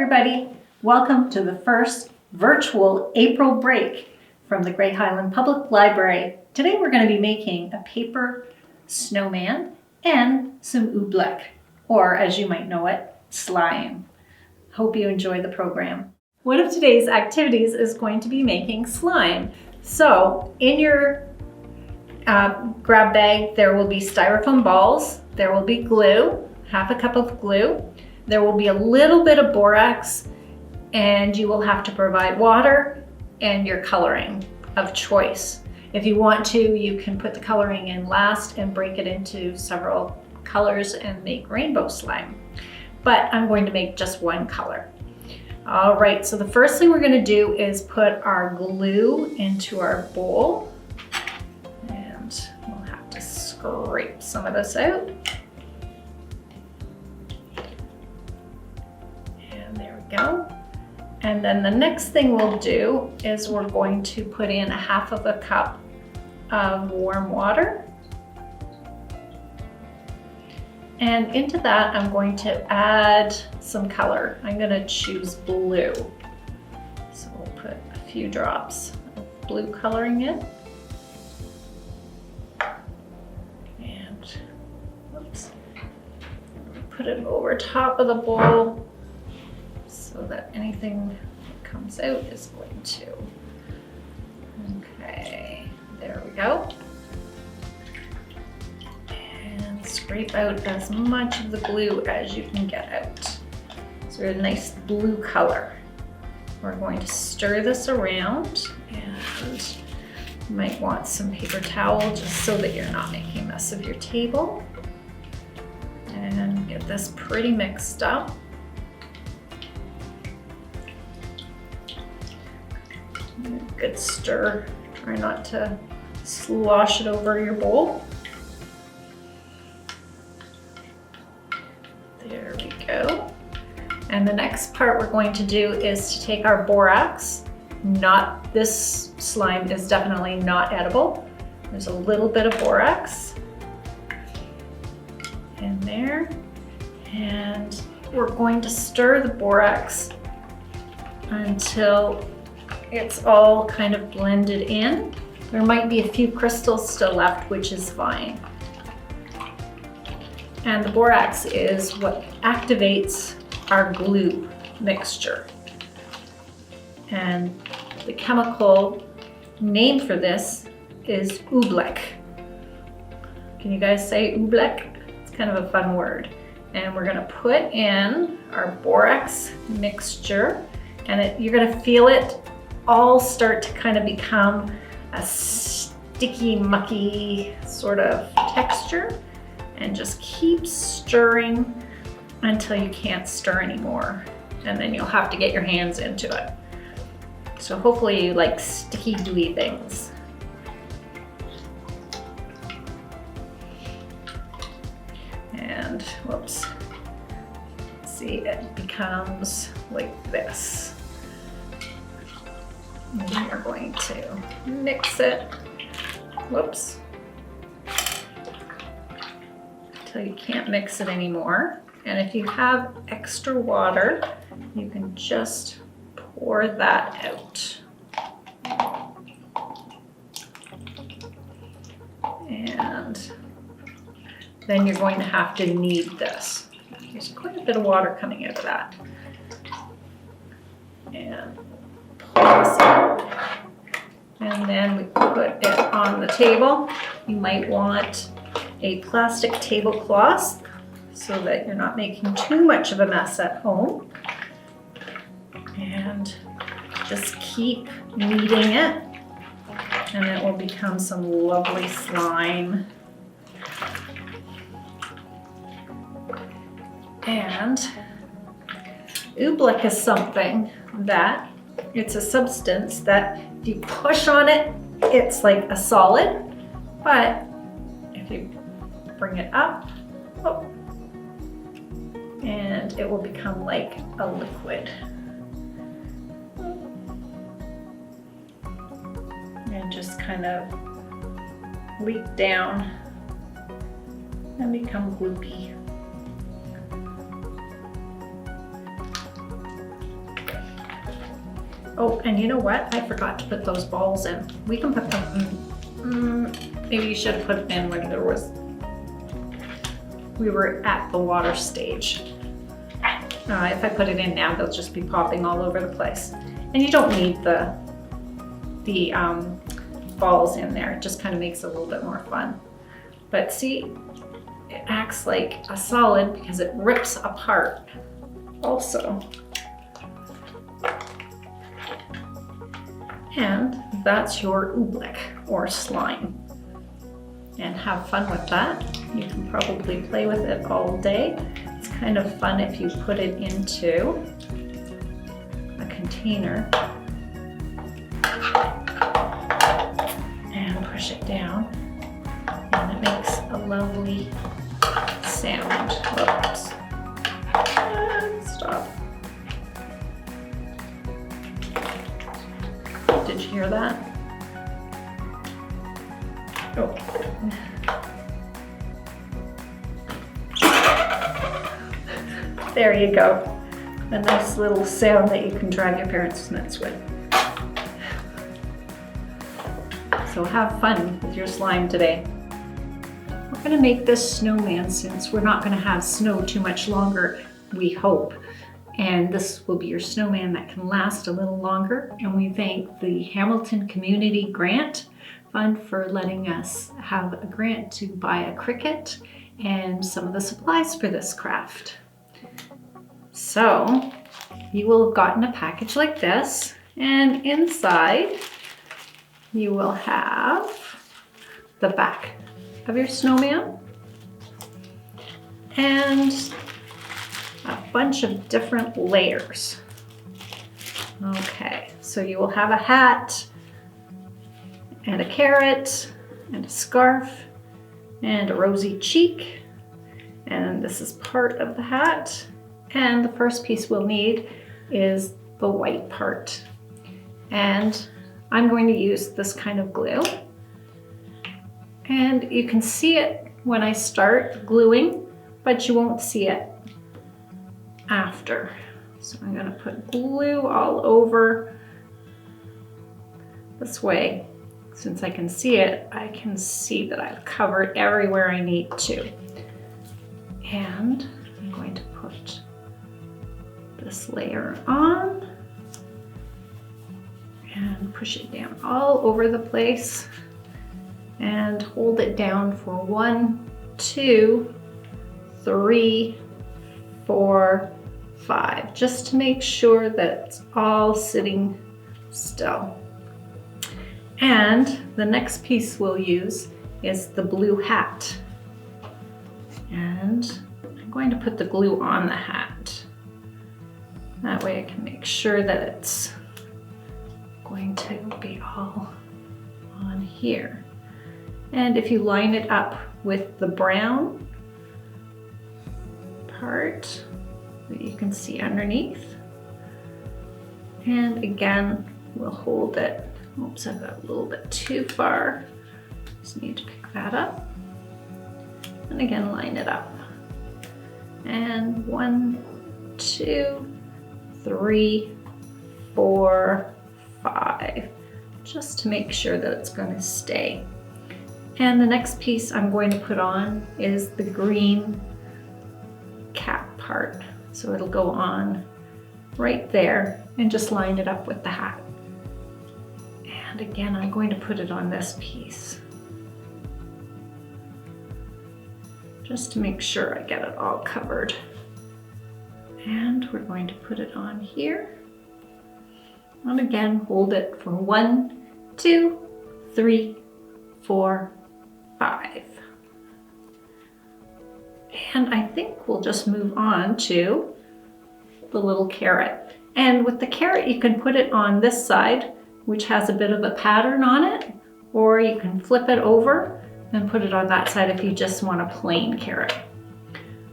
everybody. Welcome to the first virtual April break from the Grey Highland Public Library. Today we're going to be making a paper snowman and some oobleck, or as you might know it, slime. Hope you enjoy the program. One of today's activities is going to be making slime. So in your grab bag there will be styrofoam balls, there will be glue, half a cup of glue, there will be a little bit of borax, and you will have to provide water and your coloring of choice. If you want to, you can put the coloring in last and break it into several colors and make rainbow slime. But I'm going to make just one color. All right, so the first thing we're going to do is put our glue into our bowl. And we'll have to scrape some of this out. Go. And then the next thing we'll do is we're going to put in a half of a cup of warm water. And into that I'm going to add some color. I'm going to choose blue. So we'll put a few drops of blue coloring in. And whoops, put it over top of the bowl, so that anything that comes out is going to. Okay, there we go. And scrape out as much of the glue as you can get out. So a nice blue color. We're going to stir this around, and you might want some paper towel just so that you're not making a mess of your table. And get this pretty mixed up. Good stir. Try not to slosh it over your bowl. There we go. And the next part we're going to do is to take our borax. This slime is definitely not edible. There's a little bit of borax in there. And we're going to stir the borax until it's all kind of blended in. There might be a few crystals still left, which is fine. And the borax is what activates our glue mixture. And the chemical name for this is oobleck. Can you guys say oobleck? It's kind of a fun word. And we're gonna put in our borax mixture, and you're gonna feel it all start to kind of become a sticky, mucky sort of texture, and just keep stirring until you can't stir anymore. And then you'll have to get your hands into it. So hopefully you like sticky, gooey things. And whoops, see, it becomes like this. And we're going to mix it, whoops, until you can't mix it anymore. And if you have extra water, you can just pour that out. And then you're going to have to knead this. There's quite a bit of water coming out of that. And and then we put it on the table. You might want a plastic tablecloth so that you're not making too much of a mess at home. And just keep kneading it, and it will become some lovely slime. And oobleck is something that it's a substance that if you push on it, it's like a solid, but if you bring it up, and it will become like a liquid. And just kind of leak down and become gloopy. Oh, and you know what? I forgot to put those balls in. We can put them, maybe you should have put it in when we were at the water stage. If I put it in now, they'll just be popping all over the place. And you don't need the balls in there. It just kind of makes it a little bit more fun. But see, it acts like a solid because it rips apart also. And that's your oobleck or slime. And have fun with that. You can probably play with it all day. It's kind of fun if you put it into a container and push it down, and it makes a lovely sound. Oops. Stop. Did you hear that? Oh. There you go. A nice little sound that you can drive your parents nuts with. So have fun with your slime today. We're gonna make this snowman since we're not gonna have snow too much longer, we hope. And this will be your snowman that can last a little longer. And we thank the Hamilton Community Grant Fund for letting us have a grant to buy a Cricut and some of the supplies for this craft. So you will have gotten a package like this, and inside you will have the back of your snowman and a bunch of different layers. Okay, so you will have a hat and a carrot and a scarf and a rosy cheek, and this is part of the hat. And the first piece we'll need is the white part. And I'm going to use this kind of glue. And you can see it when I start gluing, but you won't see it after. So I'm going to put glue all over this way. Since I can see it, I can see that I've covered everywhere I need to. And I'm going to put this layer on and push it down all over the place and hold it down for 1, 2, 3, 4, 5, just to make sure that it's all sitting still. And the next piece we'll use is the blue hat. And I'm going to put the glue on the hat. That way I can make sure that it's going to be all on here. And if you line it up with the brown part that you can see underneath, and again, we'll hold it. Oops, I got a little bit too far. Just need to pick that up. And again, line it up. And 1, 2, 3, 4, 5, just to make sure that it's going to stay. And the next piece I'm going to put on is the green cap part. So it'll go on right there and just line it up with the hat. And again, I'm going to put it on this piece, just to make sure I get it all covered. And we're going to put it on here. And again, hold it for 1, 2, 3, 4, 5. And I think we'll just move on to the little carrot. And with the carrot, you can put it on this side, which has a bit of a pattern on it, or you can flip it over and put it on that side if you just want a plain carrot.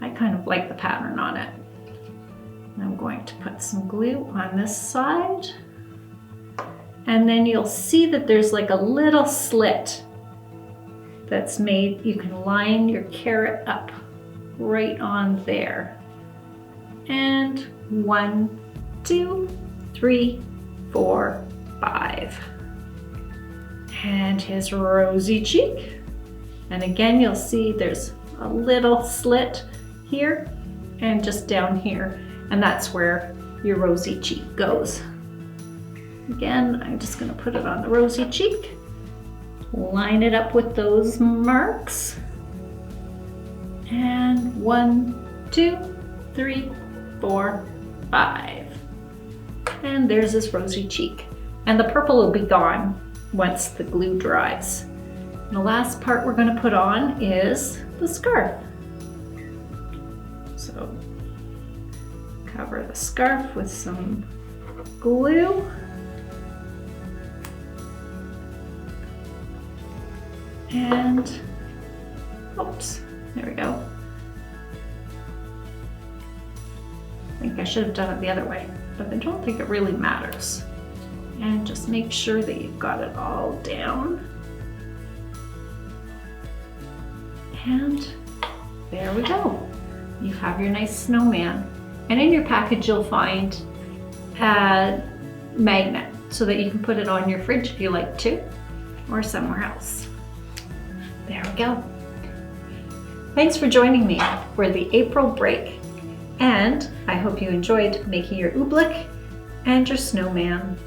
I kind of like the pattern on it. And I'm going to put some glue on this side. And then you'll see that there's like a little slit that's made. You can line your carrot up right on there. And 1, 2, 3, 4, 5. And his rosy cheek. And again, you'll see there's a little slit here and just down here. And that's where your rosy cheek goes. Again, I'm just gonna put it on the rosy cheek. Line it up with those marks. And 1, 2, 3, 4, 5. And there's his rosy cheek. And the purple will be gone once the glue dries. And the last part we're going to put on is the scarf. So cover the scarf with some glue. And, oops, there we go. I think I should have done it the other way, but I don't think it really matters. And just make sure that you've got it all down. And there we go. You have your nice snowman. And in your package you'll find a magnet so that you can put it on your fridge if you like to, or somewhere else. There we go. Thanks for joining me for the April break. And I hope you enjoyed making your oobleck and your snowman.